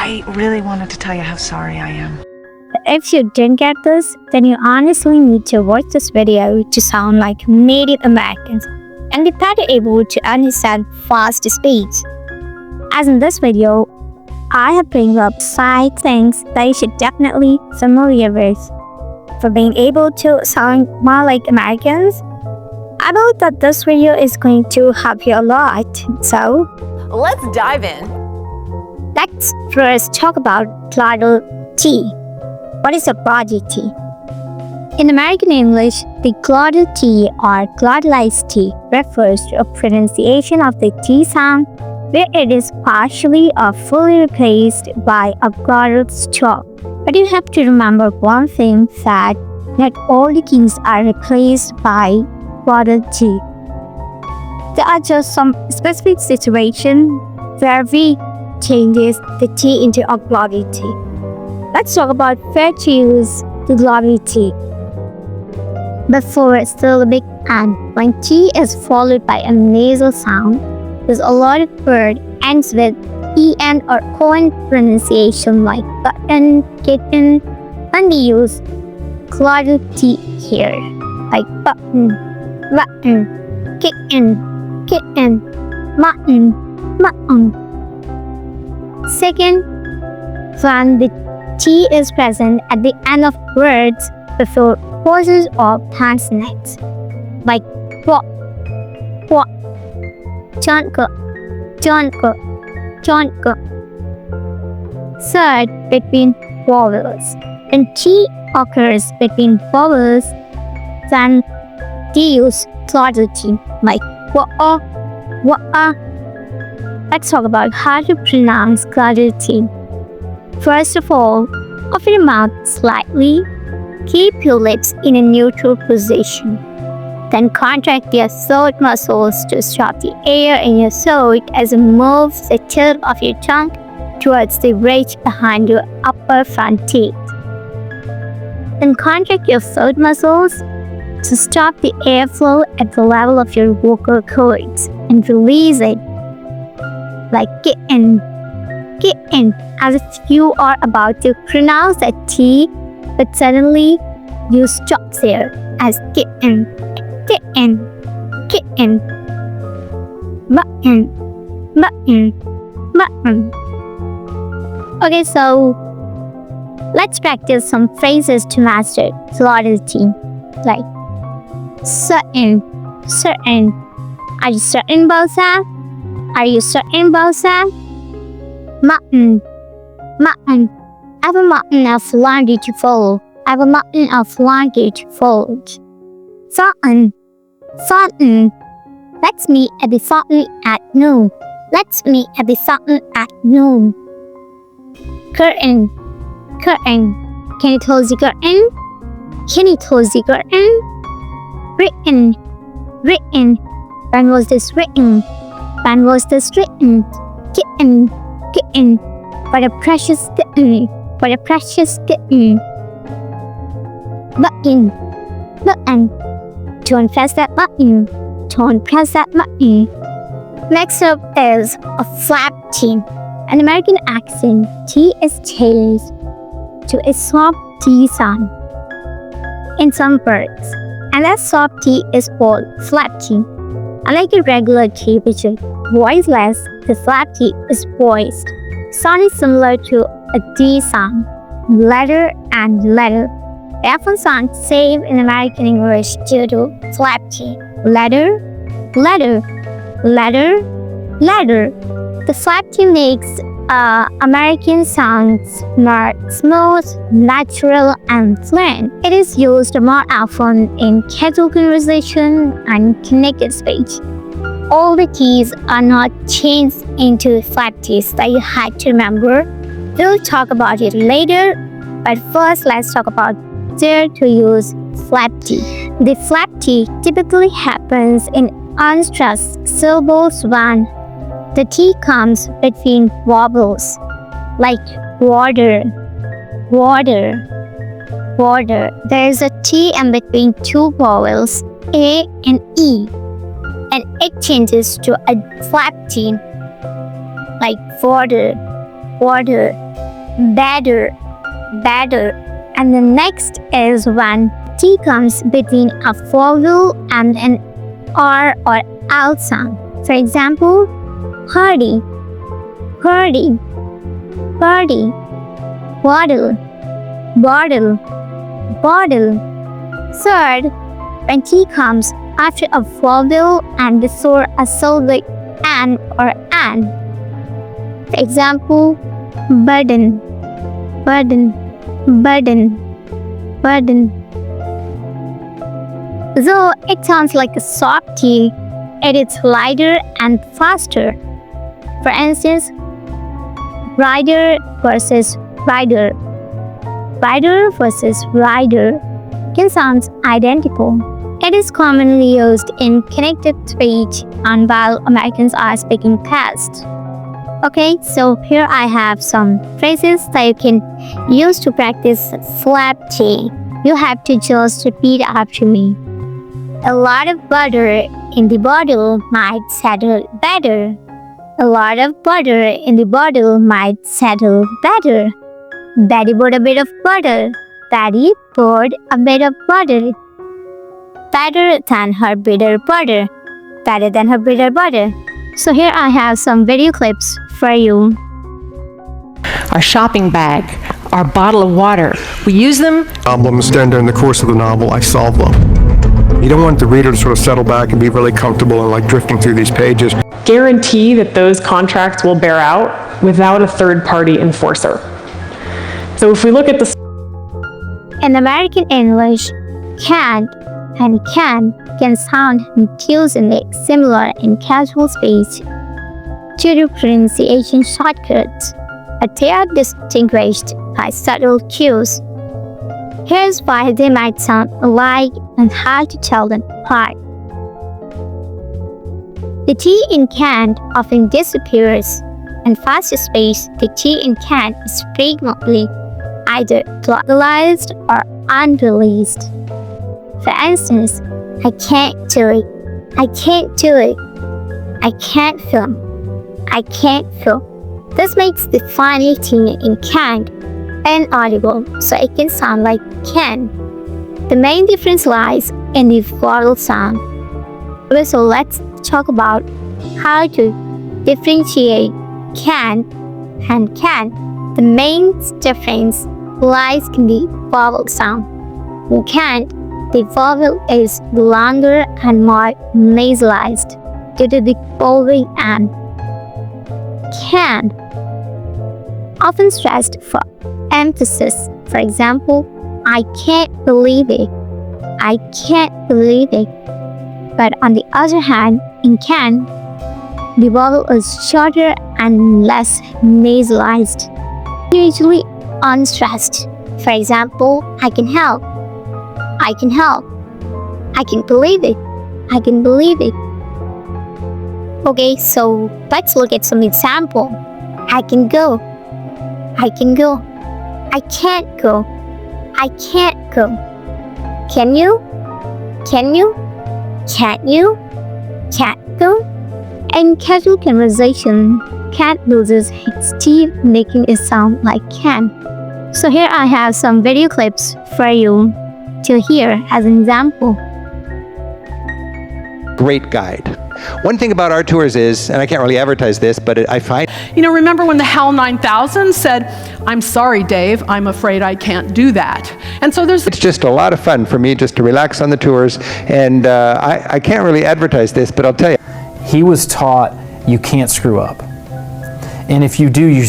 I really wanted to tell you how sorry I am. If you didn't get this, then you honestly need to watch this video to sound like Native Americans and be better able to understand fast speech. As in this video, I have bring up 5 things that you should definitely familiar with for being able to sound more like Americans. I believe that this video is going to help you a lot. So, let's dive in. Let's first talk about Glottal T. What is a Glottal T? In American English, the Glottal T or glottalized T refers to a pronunciation of the T sound where it is partially or fully replaced by a glottal stop. But you have to remember one thing, that not all the T's are replaced by Glottal T. There are just some specific situations where we changes the T into a Glottal T. Let's talk about where to use the Glottal T. Before syllabic N, when T is followed by a nasal sound, there's a lot of word ends with en or coin pronunciation like button, kitten, and we use Glottal T here, like button, kitten, mutton. Second, when the T is present at the end of words before pauses or consonants, like what, chonka. Third, between vowels. When T occurs between vowels, then they use Glottal T, like wa. Let's talk about how to pronounce Glottal T. First of all, open your mouth slightly. Keep your lips in a neutral position. Then contract your throat muscles to stop the air in your throat as you move the tip of your tongue towards the ridge behind your upper front teeth. Then contract your throat muscles to stop the airflow at the level of your vocal cords and release it, like kitten, as if you are about to pronounce a T, but suddenly you stop there as kitten, mutton. Okay, so let's practice some phrases to master Glottal T, like certain. Are you certain about that? Are you certain about that? Mutton. I have a mutton of laundry to fold. Fountain. Let's meet at the fountain at noon. Curtain. Can you close the curtain? Written. When was this written? Kitten. For the precious kitten. Button. Don't press that button. Next up is a flap T. An American accent, T is changed to a soft T sound in some words, and that soft T is called flap T. Unlike a regular T, which is voiceless, the flap T is voiced, sounding similar to a D sound, letter. They often sound same in American English due to flap T. Letter. The flap T makes American sounds more smooth, natural, and fluent. It is used more often in casual conversation and connected speech. All the T's are not changed into flap T's that you had to remember. We'll talk about it later, but first let's talk about where to use flap T. The flap T typically happens in unstressed syllables when the T comes between vowels, like water. There is a T in between two vowels, A and E, and it changes to a flap T, like water. wadder, badder, badder. And the next is when T comes between a vowel and an R or L sound. For example, hardy, hardy, hardy, waddle, bottle, bottle. Third, when T comes after a vowel and before a syllable an or an. For example, burden, burden, burden, burden. Though it sounds like a soft T, it is lighter and faster. For instance, rider versus rider, rider versus rider can sound identical. It is commonly used in connected speech and while Americans are speaking past. Okay, so here I have some phrases that you can use to practice flap T. You have to just repeat after me. A lot of butter in the bottle might settle better. A lot of butter in the bottle might settle better. Betty bought a bit of butter. Betty poured a bit of butter. Better than her bitter butter. Better than her bitter butter. So here I have some video clips for you. Our shopping bag, our bottle of water. We use them. Problems, then during the course of the novel, I solve them. You don't want the reader to sort of settle back and be really comfortable and like drifting through these pages. Guarantee that those contracts will bear out without a third-party enforcer. So if we look at the In American English, can't and can sound confusingly similar in casual speech due to pronunciation shortcuts, but they are distinguished by subtle cues. Here's why they might sound alike and how to tell them apart. The T in can't often disappears. In faster speech, the T in can't is frequently either glottalized or unreleased. For instance, I can't do it. I can't do it. I can't film. I can't film. This makes the final T in can't inaudible, so it can sound like can. The main difference lies in the vowel sound. So let's talk about how to differentiate can and can. The main difference lies in the vowel sound. In can't, the vowel is longer and more nasalized due to the following and. Can, often stressed for emphasis. For example, I can't believe it. I can't believe it. But on the other hand, in can, the vowel is shorter and less nasalized, usually unstressed. For example, I can help. I can help. I can believe it. I can believe it. Okay, so let's look at some example. I can go. I can go. I can't go. I can't go. Can you? Can you? Can't you? Can't go? In casual conversation, can't loses its T, making it sound like can. So here I have some video clips for you to hear as an example. Great guide. One thing about our tours is, and I can't really advertise this, but I find... You know, remember when the HAL 9000 said, I'm sorry, Dave, I'm afraid I can't do that. And so there's... It's just a lot of fun for me just to relax on the tours, and I can't really advertise this, but I'll tell you. He was taught you can't screw up. And if you do, you...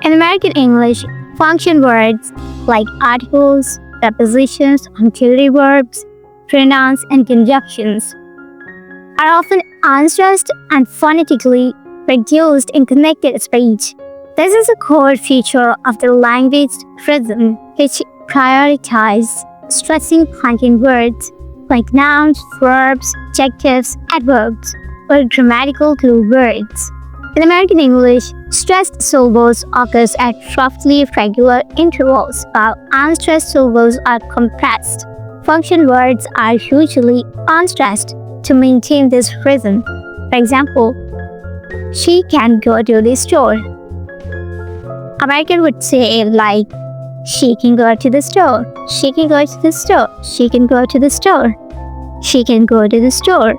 In American English, function words like articles, prepositions, auxiliary verbs, pronouns, and conjunctions are often unstressed and phonetically reduced in connected speech. This is a core feature of the language rhythm, which prioritizes stressing function words like nouns, verbs, adjectives, adverbs, or grammatical glue words. In American English, stressed syllables occur at roughly regular intervals, while unstressed syllables are compressed. Function words are usually unstressed to maintain this rhythm. For example, she can go to the store. American would say like, she can go to the store. She can go to the store. She can go to the store. She can go to the store.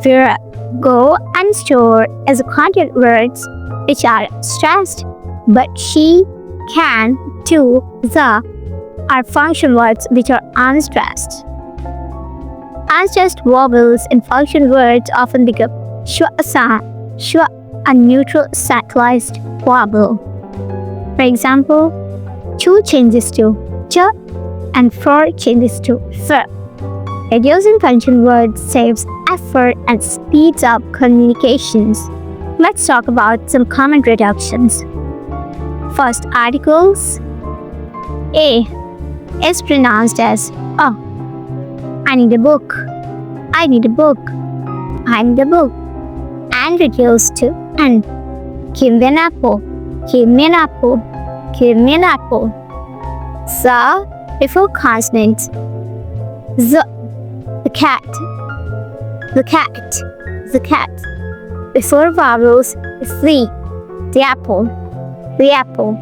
Where go and store is content words which are stressed, but she, can, to, the are function words which are unstressed. Unstressed vowels in function words often become schwa sound, schwa, a neutral centralized vowel. For example, to changes to ch and for changes to f. Reducing function words saves effort and speeds up communications. Let's talk about some common reductions. First, articles. A is pronounced as a. I need a book. I need a book. I need a book. And reduced to an. Give me an apple. Give me an apple. Give me an apple. The before consonants. The cat. The cat. The cat. Before vowels, the apple. The apple.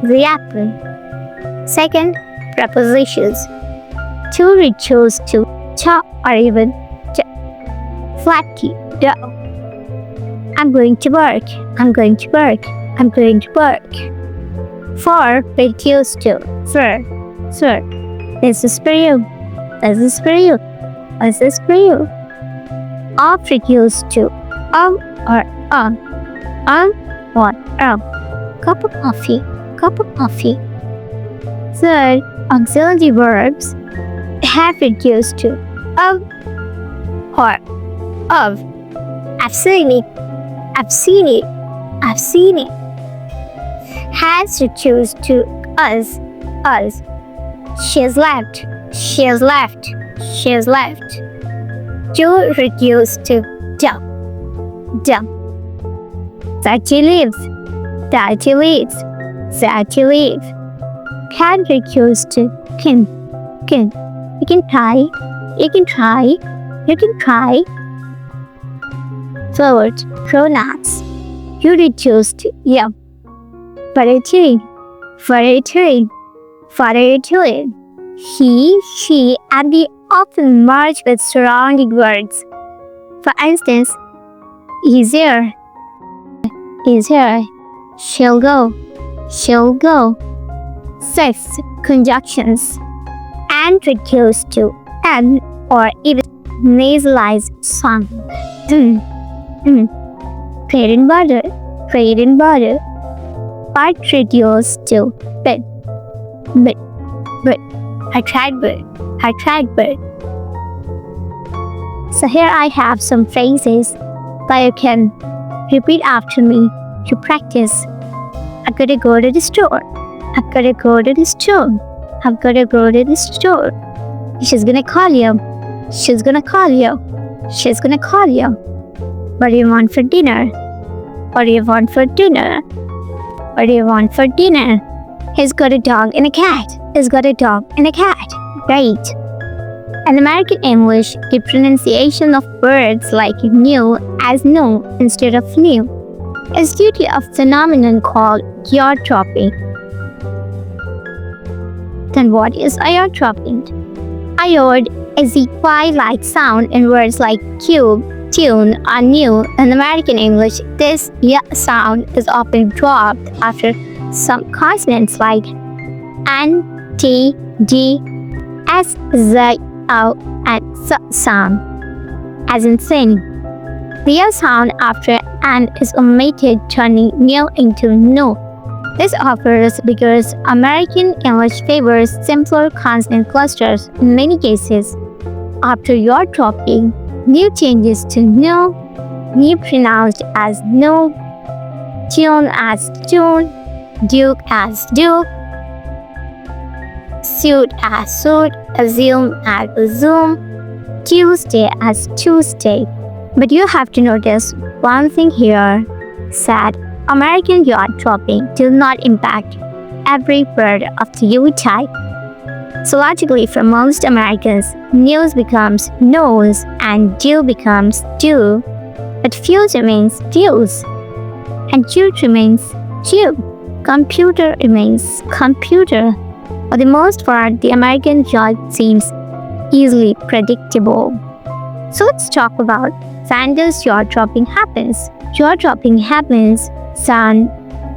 The apple. Second, prepositions. To reduce to cha or even ch. Flatty, do. I'm going to work. I'm going to work. I'm going to work. For reduce to sir. Sir. This is for you. This is for you. This is for you. Of reduced to or what? Cup of coffee. Cup of coffee. Third, auxiliary verbs have reduced to of or of. I've seen it. I've seen it. I've seen it. Has reduced to us. Us. She has left. She has left. She has left. To reduce to dump. Dump. That she lives. That she lives. That she lives. Can reduce to can. Can. You can try. You can try. You can try. Forward pronouns. You reduce to yeah. For a tree. For a tree. For a tree. He, she, and they often merge with surrounding words. For instance, he's here. He's here. She'll go. She'll go. Sixth, conjunctions. And reduced to n or even nasalized sound. Bread and butter. Bread and butter. But reduced to bit. Bit. Bit. I tried bird. I tried bird. So here I have some phrases that you can repeat after me to practice. I've got to go to the store. I've got to go to the store. I've got to go to the store. She's gonna call you. She's gonna call you. She's gonna call you. What do you want for dinner? What do you want for dinner? What do you want for dinner? He's got a dog and a cat. He's got a dog and a cat. Great. In American English, the pronunciation of words like new as no instead of new is due to a phenomenon called Yod-Dropping. Then what is a Yod-Dropping? A Yod is the Y-like sound in words like cube, tune, or new. In American English, this Y sound is often dropped after some consonants like N, T, G, S, Z, O, and S sound, as in sing. The Y sound after N is omitted, turning new into no. This occurs because American English favors simpler consonant clusters. In many cases, after Yod-Dropping, new changes to no, new pronounced as no, tune as tune, duke as duke, suit as suit, assume as assume, Tuesday as Tuesday. But you have to notice one thing here, that American Yod-Dropping does not impact every word of the U type. So logically, for most Americans, news becomes knows and do becomes do, but fuse remains fuse, and Jew remains Jew. computer remains computer. For the most part, the American judge seems easily predictable. So let's talk about when does Yod-Dropping happens. Yod-Dropping happens when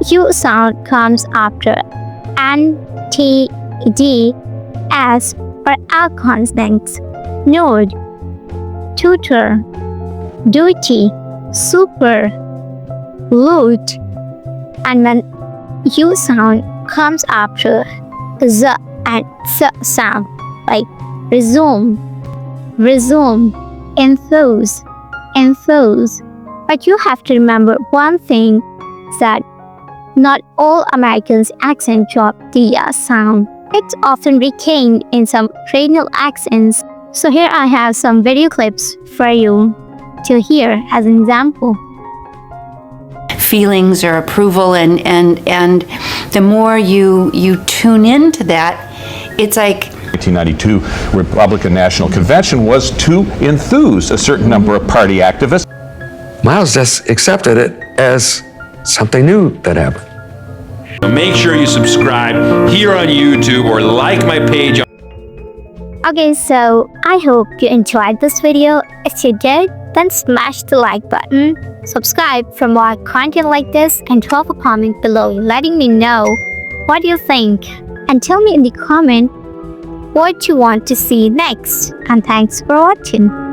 U sound comes after N, T, D, S, or L consonants. Node, tutor, duty, super, loot, and when U sound comes after Z and S sound, like resume, enthuse. But you have to remember one thing, that not all Americans accent drop the sound. It's often retained in some regional accents. So here I have some video clips for you to hear as an example. Feelings or approval, and the more you tune into that, it's like 1992 Republican National Convention was to enthuse a certain number of party activists. Miles just accepted it as something new that happened. Make sure you subscribe here on YouTube or like my page. Okay, so I hope you enjoyed this video. If you did, then smash the like button, subscribe for more content like this, and drop a comment below letting me know what you think. And tell me in the comment what you want to see next. And thanks for watching.